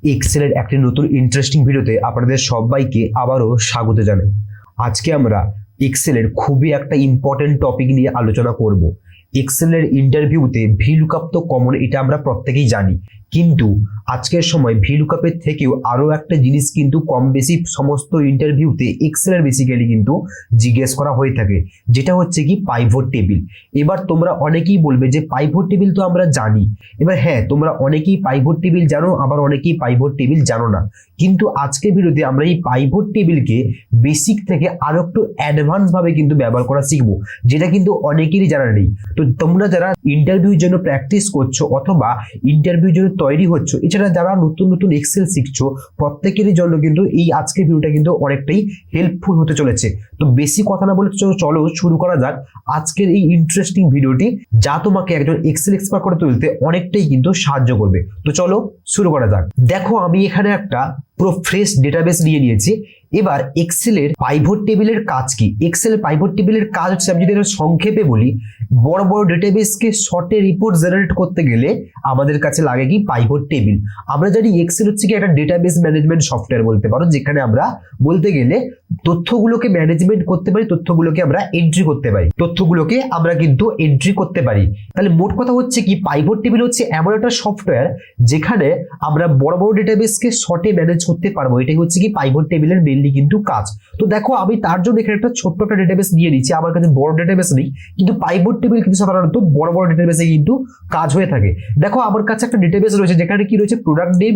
এক্সেলের একটি নতুন ইন্টারেস্টিং ভিডিওতে আপনাদের সবাইকে আবারও স্বাগত জানাই। আজকে আমরা এক্সেলের খুবই একটা ইম্পর্টেন্ট টপিক নিয়ে আলোচনা করব। এক্সেলের ইন্টারভিউতে ভিলুকআপ তো কমন, এটা আমরা প্রত্যেকেই জানি, কিন্তু আজকের সময় ভিলুকআপের থেকেও আরো একটা জিনিস কিন্তু কম বেশি সমস্ত ইন্টারভিউতে এক্সেলের বেসিক্যালি কিন্তু জিজ্ঞেস করা হয়ে থাকে, যেটা হচ্ছে কি পাইভট টেবিল। এবার তোমরা অনেকেই বলবে যে পাইভট টেবিল তো আমরা জানি। এবার হ্যাঁ, তোমরা অনেকেই পাইভট টেবিল জানো, আবার অনেকেই পাইভট টেবিল জানো না, কিন্তু আজকের ভিডিওতে আমরা এই পাইভট টেবিলকে বেসিক থেকে আরো একটু অ্যাডভান্স ভাবে কিন্তু ব্যবহার করা শিখবো, যেটা কিন্তু অনেকেরই জানা নেই। তো তোমরা যারা ইন্টারভিউর জন্য প্র্যাকটিস করছো অথবা ইন্টারভিউর জন্য তৈরি হচ্ছ, এছাড়া যারা নতুন নতুন এক্সেল শিখছো, প্রত্যেকেরই জন্য কিন্তু এই আজকের ভিডিওটা কিন্তু অনেকটাই হেল্পফুল হতে চলেছে। তো বেশি কথা না বলে চলো শুরু করা যাক আজকের এই ইন্টারেস্টিং ভিডিওটি, যা তোমাকে একজন এক্সেল এক্সপার্ট করে তুলতে অনেকটাই কিন্তু সাহায্য করবে। তো চলো শুরু করা যাক। দেখো, আমি এখানে একটা পুরো ফ্রেশ ডেটাবেস নিয়ে নিয়েছি। এবার এক্সেলের পাইভট টেবিলের কাজ কি? এক্সেলের পাইভট টেবিলের কাজ হচ্ছে, আমি যদি সংক্ষেপে বলি, বড় বড় ডেটাবেসকে শর্টে রিপোর্ট জেনারেট করতে গেলে আমাদের কাছে লাগে কি পাইভট টেবিল। আমরা জানি এক্সেল হচ্ছে কি একটা ডেটাবেস ম্যানেজমেন্ট সফটওয়্যার বলতে পারো, যেখানে আমরা বলতে গেলে তথ্যগুলোকে ম্যানেজমেন্ট করতে পারি, তথ্যগুলোকে আমরা এন্ট্রি করতে পারি, তথ্যগুলোকে আমরা কিন্তু এন্ট্রি করতে পারি। তাহলে মোট কথা হচ্ছে কি, পাইভট টেবিল হচ্ছে এমন একটা সফটওয়্যার যেখানে আমরা বড় বড় ডেটাবেসকে শর্টে ম্যানেজ করতে পারবো। এটাই হচ্ছে কি পাইভট টেবিলের মেইনলি কিন্তু কাজ। তো দেখো, আমি তার জন্য এখানে একটা ছোট্ট একটা ডেটাবেস নিয়ে নিচ্ছি। আমার কাছে বড় ডেটাবেস নেই, কিন্তু পাইভট টেবিল কিন্তু সাধারণত বড় বড় ডেটাবেসে কিন্তু কাজ হয়ে থাকে। দেখো, আমার কাছে একটা ডেটাবেস রয়েছে যেখানে কি রয়েছে, product name,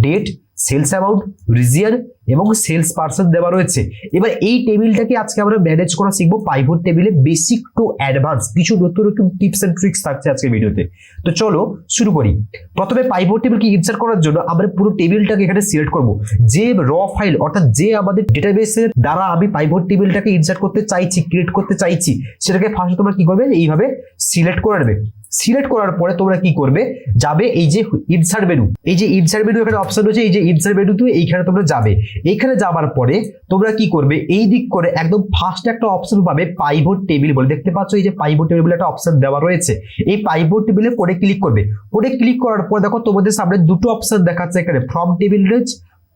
date, sales amount, region এবং সেলস পারসন দেওয়া রয়েছে। এবার এই টেবিলটাকে আজকে আমরা ম্যানেজ করা শিখবো পাইভট টেবিলে বেসিক টু অ্যাডভান্স কিছু নতুন নতুন টিপস এন্ড ট্রিক্স থাকছে আজকের ভিডিওতে। তো চলো শুরু করি। প্রথমে পাইভট টেবিলকে ইনসার্ট করার জন্য আমরা পুরো টেবিলটাকে এখানে সিলেক্ট করব। যে র ফাইল অর্থাৎ যে আমাদের ডেটাবেসের দ্বারা আমি পাইভট টেবিলটাকে ইনসার্ট করতে চাইছি, ক্রিয়েট করতে চাইছি, সেটাকে ফার্স্ট তোমরা কি করবে, এইভাবে সিলেক্ট করে নেবে। সিলেক্ট করার পরে তোমরা কি করবে, যাবে এই যে ইনসার্ট মেনু, এই যে ইনসার্ট মেনু এখানে অপশন রয়েছে, এই যে ইনসার্ট মেনু তো এইখানে তোমরা যাবে। এইখানে যাবার পরে তোমরা কি করবে, এই দিক করে একদম ফার্স্ট একটা অপশন পাবে পাইভট টেবিল বলে, দেখতে পাচ্ছ এই যে পাইভট টেবিল বলে একটা অপশন দেওয়া রয়েছে। এই পাইভট টেবিলে পরে ক্লিক করবে। পরে ক্লিক করার পর দেখো তোমাদের সামনে দুটো অপশন দেখাচ্ছে এখানে, from table range,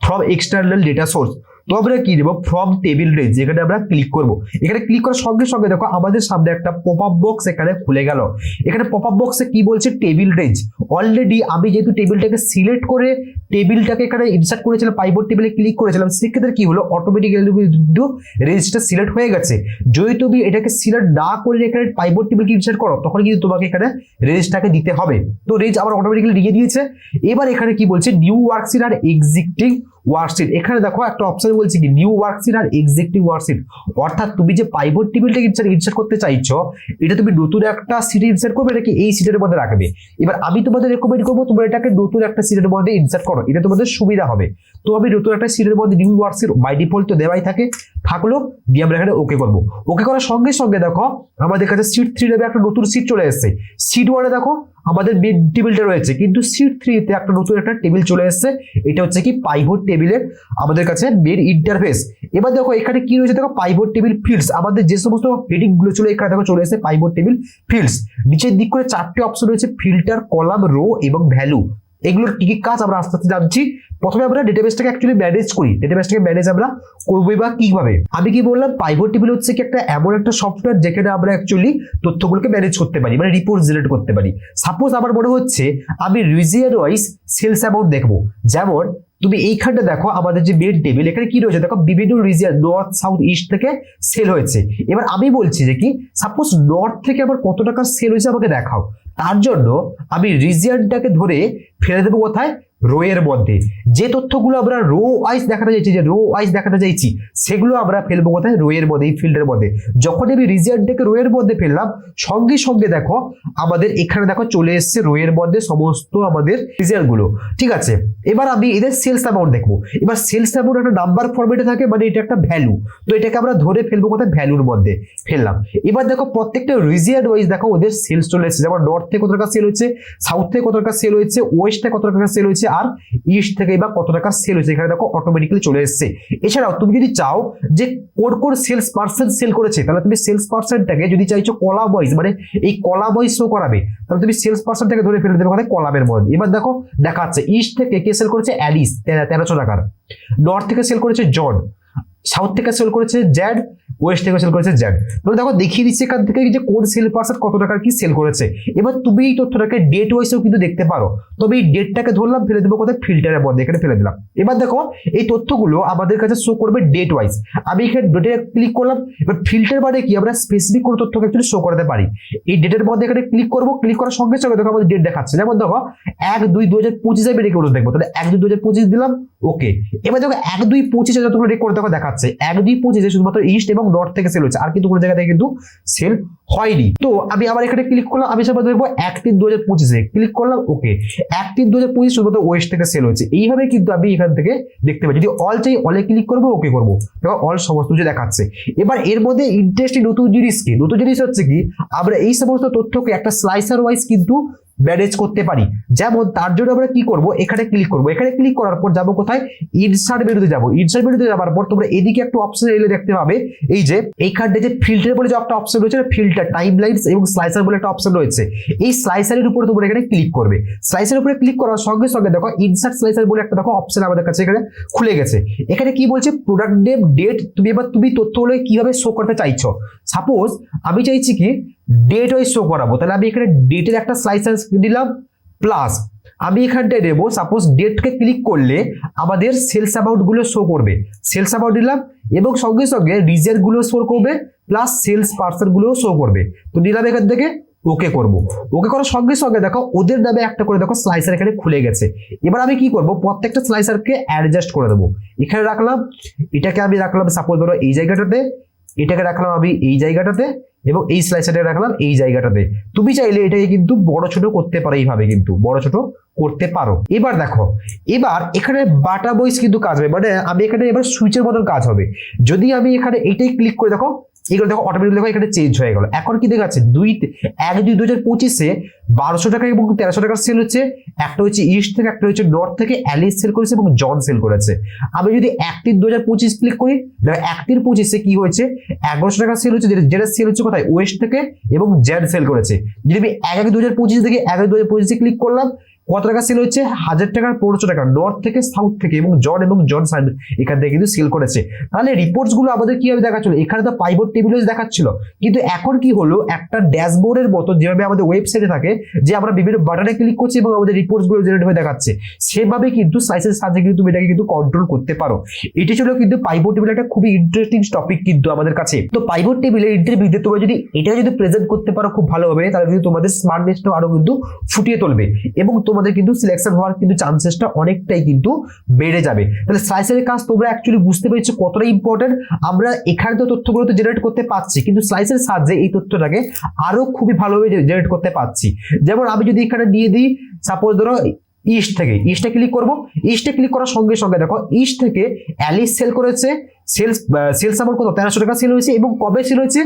from external data source. তো আমরা কি দেবো, ফ্রম টেবিল রেঞ্জ, এখানে আমরা ক্লিক করব। এখানে ক্লিক করার সঙ্গে সঙ্গে দেখো আমাদের সামনে একটা পপ আপ বক্স এখানে খুলে গেল। এখানে পপ আপ বক্সে কি বলছে, টেবিল রেঞ্জ। অলরেডি আমি যেহেতু টেবিলটাকে সিলেক্ট করে টেবিলটাকে এখানে ইনসার্ট করেছিলাম, পাইভট টেবিলে ক্লিক করেছিলাম, সেক্ষেত্রে কি হলো, অটোমেটিক্যালি কিন্তু রেঞ্জটা সিলেক্ট হয়ে গেছে। যদি তুমি এটাকে সিলেক্ট না করে এখানে পাইভট টেবিলকে ইনসার্ট করো, তখন কিন্তু তোমাকে এখানে রেঞ্জটাকে দিতে হবে। তো রেঞ্জ আবার অটোমেটিক্যালি দিয়ে দিয়েছে। এবার এখানে কি বলছে, নিউ ওয়ার্কশিট আর এক্সিস্টিং ওয়ার্কশিট। এখানে দেখো একটা অপশন বলছে কি, নিউ ওয়ার্কশিট আর এক্সিস্টিং ওয়ার্কশিট। অর্থাৎ তুমি যে পাইভট টেবিলটাকে ইনসার্ট করতে চাইছো, এটা তুমি নতুন একটা সিটে ইনসার্ট করবে নাকি এই সিটের মধ্যে রাখবে। এবার আমি তোমাদের রেকমেন্ড করবো তোমরা এটাকে নতুন একটা সিটের মধ্যে ইনসার্ট করো, এটা তোমাদের সুবিধা হবে। তো আমি নতুন একটা সিটের মধ্যে নিউ ওয়ার্কশিট বাই ডিফল্ট তো দেওয়াই থাকে, থাকলো দিয়ে আমরা এখানে ওকে করবো। ওকে করার সঙ্গে সঙ্গে দেখো আমাদের কাছে সিট 3 নামে একটা নতুন সিট চলে এসেছে। সিট 1-এ দেখো আমাদের মেন টেবিলটা রয়েছে, কিন্তু সিট 3-তে একটা নতুন একটা টেবিল চলে এসেছে। এটা হচ্ছে কি পাইভট টেবিলের আমাদের কাছে মেন ইন্টারফেস। এবার দেখো এখানে কি রয়েছে, দেখো পাইভট টেবিল ফিল্ডস, আমাদের যে সমস্ত হেডিং গুলো ছিল এখানে দেখো চলে এসেছে পাইভট টেবিল ফিল্ডস। নিচের দিক করে 4টে অপশন রয়েছে, ফিল্টার, কলাম, রো এবং ভ্যালু। এগুলোর কি কি কাজ আমরা আস্তে আস্তে জানছি। প্রথমে আমরা ডেটাবেসটাকে অ্যাকচুয়ালি ম্যানেজ করি। ডেটাবেসটাকে ম্যানেজ আমরা করবোই বা কিভাবে। আমি কি বললাম, পাইভট টেবিল হচ্ছে কি একটা এমন একটা সফটওয়্যার যেখানে আমরা অ্যাকচুয়ালি তথ্যগুলোকে ম্যানেজ করতে পারি, মানে রিপোর্ট জেনারেট করতে পারি। সাপোজ আমার মনে হচ্ছে আমি রিজিয়ন ওয়াইজ সেলস অ্যামাউন্ট দেখবো। যেমন তুমি এইখানটা দেখো আমাদের যে মেন টেবিল, এখানে কি রয়েছে দেখো, বিভিন্ন রিজিয়ন নর্থ, সাউথ, ইস্ট থেকে সেল হয়েছে। এবার আমি বলছি যে কি, সাপোজ নর্থ থেকে আমার কত টাকা সেল হয়েছে আমাকে দেখাও। তার জন্য আমি রিজিয়নটাকে ধরে ফেলে দেবো কোথায়, রো এর মধ্যে। যে তথ্যগুলো আমরা রো ওয়াইজ দেখাতে চাইছি, যে রো ওয়াইজ দেখাতে চাইছি, সেগুলো আমরা ফেলবো কোথায়, রো এর মধ্যে, এই ফিল্ডের মধ্যে। যখন আমি রিজিয়নটাকে রো এর মধ্যে ফেললাম, সঙ্গে সঙ্গে দেখো আমাদের এখানে দেখো চলে এসছে রো এর মধ্যে সমস্ত আমাদের রিজিয়ন গুলো। ঠিক আছে, এবার আমি এদের সেলস অ্যামাউন্ট দেখবো। এবার সেলস অ্যামাউন্ট একটা নাম্বার ফরম্যাটে থাকে, মানে এটা একটা ভ্যালু। তো এটাকে আমরা ধরে ফেলবো কোথায়, ভ্যালুর মধ্যে ফেললাম। এবার দেখো প্রত্যেকটা রিজিয়ন ওয়াইজ দেখো ওদের সেলস চলে এসেছে। যেমন নর্থ থেকে কত টাকা সেল হয়েছে, সাউথ থেকে কত টাকা সেল হয়েছে, ওয়েস্ট থেকে কত টাকা সেল হয়েছে, আর ইস্ট থেকে বা কত টাকা সেল হয়েছে এখানে দেখো অটোমেটিক্যালি চলে এসেছে। এছাড়াও তুমি যদি চাও যে কোন সেলস পার্সন সেল করেছে, তাহলে তুমি সেলস পার্সনটাকে যদি চাইছো কলাম ওয়াইজ, মানে এই কলাম ওয়াইজ শো করাবে, তাহলে তুমি সেলস পার্সনটাকে ধরে ফেলে দেবে কোথায় কলামের মধ্যে। এবার দেখো দেখাচ্ছে ইস্ট থেকে কে সেল করেছে অ্যালিস 1300 টাকার, নর্থ থেকে সেল করেছে জন, সাউথ থেকে সেল করেছে জ্যাড, ওয়েস্ট থেকে সেল করেছে জ্যাড। তাহলে দেখো দেখিয়ে দিচ্ছে এখান থেকে যে কোন সেল পার্সন কত টাকার কি সেল করেছে। এবার তুমি এই তথ্যটাকে ডেট ওয়াইজও কিন্তু দেখতে পারো। তবে এই ডেটটাকে ধরলাম, ফেলে দেবো কোথায় ফিল্টারের মধ্যে, এখানে ফেলে দিলাম। এবার দেখো এই তথ্যগুলো আমাদের কাছে শো করবে ডেট ওয়াইজ। আমি এখানে ডেটে ক্লিক করলাম। এবার ফিল্টার বারে কি আমরা স্পেসিফিক কোনো তথ্যকে একটু শো করতে পারি। এই ডেটের মধ্যে এখানে ক্লিক করবো, ক্লিক করার সঙ্গে সঙ্গে দেখো আমাদের ডেট দেখাচ্ছে। যেমন দেখো 1-2-2025 আমি রেকর্ড দেখবো, তাহলে 1-2-2025 দিলাম, ওকে। এবার দেখো 1-2-25 যতগুলো রেকর্ড দেখো দেখাচ্ছে 1-2-25 শুধুমাত্র ইস্ট এবং নর্থ থেকে সেল হচ্ছে, আর কিন্তু কোনো জায়গা থেকে কিন্তু সেল হয়নি। তো আমি আবার এখানে ক্লিক করলাম, আমি সবাই দেখবো 1-3-2025 ক্লিক করলাম, ওকে। 1-3-2025 শুধুমাত্র ওয়েস্ট থেকে সেল হচ্ছে। এইভাবে কিন্তু আমি এখান থেকে দেখতে পাই। যদি অল চাই অলে ক্লিক করবো, ওকে করবো, দেখো অল সমস্ত কিছু দেখাচ্ছে। এবার এর মধ্যে ইন্টারেস্টিং নতুন জিনিস হচ্ছে কি, আমরা এই সমস্ত তথ্যকে একটা স্লাইসার ওয়াইজ কিন্তু ম্যানেজ করতে পারি। যেমন তার জন্য আমরা কি করব, এখানে ক্লিক করব। এখানে ক্লিক করার পর যাবো কোথায়, ইনসার্ট মেনুতে যাবো। ইনসার্ট মেনুতে যাওয়ার পর তোমরা এদিকে একটা অপশন এলে দেখতে পাবে, এই যে এইখানটা যে ফিল্টার বলে যে একটা অপশন রয়েছে, ফিল্টার টাইমলাইনস এবং স্লাইসার বলে একটা অপশন রয়েছে। এই স্লাইসারের উপরে তোমরা এখানে ক্লিক করবে। স্লাইসারের উপরে ক্লিক করার সঙ্গে সঙ্গে দেখো ইনসার্ট স্লাইসার বলে একটা দেখো অপশন আমাদের কাছে এখানে খুলে গেছে। এখানে কি বলছে, প্রোডাক্ট নেম, ডেট। তুমি তথ্যগুলো কিভাবে শো করতে চাইছো। সাপোজ আমি চাইছি কি ডেট ওয়াইজ শো করাবো, তাহলে আমি এখানে ডেটের একটা স্লাইসার দিলাম, প্লাস আমি এখানটায় নেবো সাপোজ ডেটকে ক্লিক করলে আমাদের সেলস অ্যামাউন্ট গুলো শো করবে। সেলস অ্যামাউন্ট দিলাম এবং সঙ্গে সঙ্গে রিজার্ভ গুলো শো করবে, প্লাস সেলস পার্সন গুলো শো করবে। তো নিলাম এখান থেকে, ওকে করবো। ওকে করার সঙ্গে সঙ্গে দেখো ওদের নামে একটা করে দেখো স্লাইসার এখানে খুলে গেছে। এবার আমি কি করব, প্রত্যেকটা স্লাইসারকে অ্যাডজাস্ট করে দেবো। এখানে রাখলাম, এটাকে আমি রাখলাম সাপোজ ধরো এই জায়গাটাতে, এটাকে রাখলাম আমি এই জায়গাটাতে, এবং এই স্লাইসারটা রাখলাম এই জায়গাটাতে। তুমি চাইলে এটাকে কিন্তু বড় ছোট করতে পারো, এইভাবে কিন্তু বড় ছোট করতে পারো। এবার দেখো, এবার এখানে বাটা বয়েস কিন্তু কাজ হবে, মানে আমি এখানে এবার সুইচের মতন কাজ হবে। যদি আমি এখানে এটাই ক্লিক করে দেখো, এগুলো দেখো অটোমেটিক দেখো এখানে চেঞ্জ হয়ে গেল। এখন কি দেখাচ্ছে 1-2-2025 1200 টাকা এবং 1300 টাকার সেল হচ্ছে। একটা হচ্ছে ইস্ট থেকে, একটা হচ্ছে নর্থ থেকে অ্যালিস সেল করেছে এবং জন সেল করেছে। আমি যদি 1-3-2025 ক্লিক করি, দেখো 1-3-25 কি হয়েছে, 1100 টাকা সেল হচ্ছে, যেটা সেল হচ্ছে কোথায়, ওয়েস্ট থেকে, এবং জেড সেল করেছে। যদি আমি 1-1-2025 থেকে 1-2-2025 ক্লিক করলাম, কত টাকা সেল হচ্ছে, 1000 টাকার 1500 টাকা, নর্থ থেকে সাউথ থেকে, এবং জন সাইড এখান থেকে কিন্তু সেল করেছে। তাহলে রিপোর্টস গুলো আমাদের কিভাবে দেখাচ্ছিল, এখানে তো পাইভট টেবিলে দেখাচ্ছিল, কিন্তু এখন কি হলো, একটা ড্যাশবোর্ডের মতো যেভাবে আমাদের ওয়েবসাইটে থাকে যে আমরা বিভিন্ন বাটনে ক্লিক করছি এবং আমাদের রিপোর্টস গুলো জেনারেট হয়ে দেখাচ্ছে, সেভাবে কিন্তু স্লাইসের সাহায্যে কিন্তু তুমি এটাকে কিন্তু কন্ট্রোল করতে পারো। এটি ছিল কিন্তু পাইভট টেবিল একটা খুবই ইন্টারেস্টিং টপিক কিন্তু আমাদের কাছে। তো পাইভট টেবিলের ইন্টারভিউতে তোমরা যদি এটা যদি প্রেজেন্ট করতে পারো খুব ভালো হবে, তাহলে কিন্তু তোমাদের স্মার্টনেসটা আরো কিন্তু ফুটিয়ে তুলবে এবং তোমাদের কিন্তু সিলেকশন হওয়ার কিন্তু চান্সেসটা অনেকটাই কিন্তু বেড়ে যাবে। তাহলে স্লাইসারের কাজ তোমরা অ্যাকচুয়ালি বুঝতে পেরেছো কতটা ইম্পর্টেন্ট। আমরা এখানে তো তথ্যগুলো তো জেনারেট করতে পারছি, কিন্তু স্লাইসের সাহায্যে এই তথ্যটাকে আরো খুবই ভালোভাবে জেনারেট করতে পারছি। যেমন আমি যদি এখানে দিয়ে দিই সাপোজ ধরো ইস্ট থেকে, ইস্টে ক্লিক করব। ইস্টে ক্লিক করার সঙ্গে সঙ্গে দেখো ইস্ট থেকে অ্যালিস সেল করেছে, সেলস আমার কত 1300 টাকা সেল হয়েছে, এবং কবে সেল হয়েছে,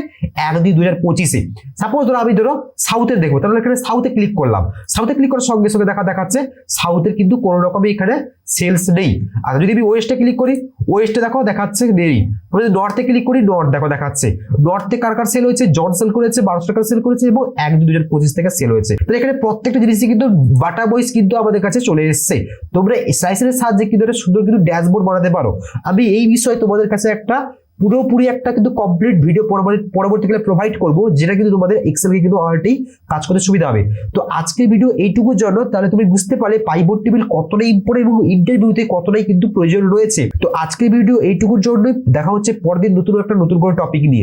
1-2-2025। সাপোজ ধরো আমি ধরো সাউথের দেখবো, তাহলে এখানে সাউথে ক্লিক করলাম। সাউথে ক্লিক করার সঙ্গে সঙ্গে দেখাচ্ছে সাউথের কিন্তু কোনো রকমই এখানে সেলস নেই। আর যদি আমি ওয়েস্টে ক্লিক করি, ওয়েস্টে দেখো দেখাচ্ছে নেই। যদি নর্থে ক্লিক করি, নর্থ দেখো দেখাচ্ছে, নর্থে কার কার সেল হয়েছে, জন সেল করেছে 1200 টাকা সেল করেছে, এবং 1-2-2025 থেকে সেল হয়েছে। তাহলে এখানে প্রত্যেকটা জিনিসই কিন্তু বাটা বয়েস কিন্তু আমাদের কাছে চলে এসেছে। তোমরা স্লাইসারের সাহায্যে কিন্তু একটা সুন্দর কিন্তু ড্যাশবোর্ড বানাতে পারো। আমি এই বিষয়ে তোমাদের কাছে একটা পুরোপুরি একটা কিন্তু কমপ্লিট ভিডিও পরবর্তীকালে প্রোভাইড করব, যেটা কিন্তু তোমাদের এক্সেলকে কিন্তু অলরেডি কাজ করতে সুবিধা হবে। তো আজকের ভিডিও এইটুকুর জন্য, তাহলে তুমি বুঝতে পারলে পাইভট টেবিল কতটাই ইম্পর্টেন্ট এবং ইন্টারভিউতে কতটাই কিন্তু প্রয়োজন রয়েছে। তো আজকের ভিডিও এইটুকুর জন্য, দেখা হচ্ছে পরদিন নতুন কোনো টপিক নিয়ে।